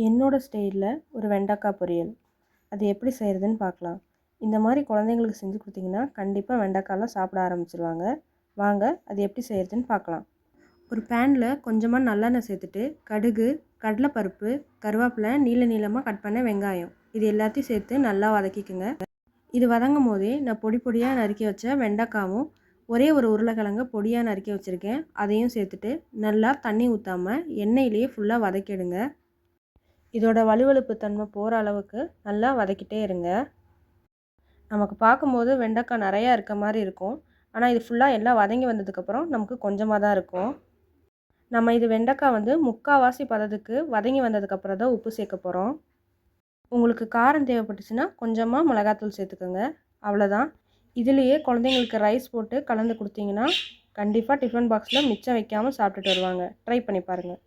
என்னோடய ஸ்டைலில் ஒரு வெண்டைக்காய் பொரியல். அது எப்படி செய்கிறதுன்னு பார்க்கலாம். இந்த மாதிரி குழந்தைங்களுக்கு செஞ்சு கொடுத்தீங்கன்னா கண்டிப்பாக வெண்டைக்காய்லாம் சாப்பிட ஆரம்பிச்சிருவாங்க. வாங்க அது எப்படி செய்கிறதுன்னு பார்க்கலாம். ஒரு பேனில் கொஞ்சமாக நல்லெண்ணெய் சேர்த்துட்டு கடுகு, கடலைப்பருப்பு, கருவேப்பிலை, நீள நீளமாக கட் பண்ண வெங்காயம் இது எல்லாத்தையும் சேர்த்து நல்லா வதக்கிக்குங்க. இது வதங்கும் போதே நான் பொடி பொடியாக நறுக்கி வச்ச வெண்டைக்காவும் ஒரே ஒரு உருளைக்கிழங்க பொடியாக நறுக்கி வச்சுருக்கேன் அதையும் சேர்த்துட்டு நல்லா தண்ணி ஊற்றாமல் எண்ணெயிலேயே ஃபுல்லாக வதக்கிடுங்க. இதோட வழுவழுப்பு தன்மை போகிற அளவுக்கு நல்லா வதக்கிட்டே இருங்க. நமக்கு பார்க்கும்போது வெண்டைக்காய் நிறையா இருக்க மாதிரி இருக்கும். ஆனால் இது ஃபுல்லாக எல்லாம் வதங்கி வந்ததுக்கப்புறம் நமக்கு கொஞ்சமாக தான் இருக்கும். நம்ம இது வெண்டைக்காய் முக்கால்வாசி பதத்துக்கு வதங்கி வந்ததுக்கப்புறம் தான் உப்பு சேர்க்க போகிறோம். உங்களுக்கு காரம் தேவைப்பட்டுச்சுன்னா கொஞ்சமாக மிளகாத்தூள் சேர்த்துக்கோங்க. அவ்வளோதான். இதுலேயே குழந்தைங்களுக்கு ரைஸ் போட்டு கலந்து கொடுத்தீங்கன்னா கண்டிப்பாக டிஃபன் பாக்ஸில் மிச்சம் வைக்காமல் சாப்பிட்டுட்டு வருவாங்க. ட்ரை பண்ணி பாருங்கள்.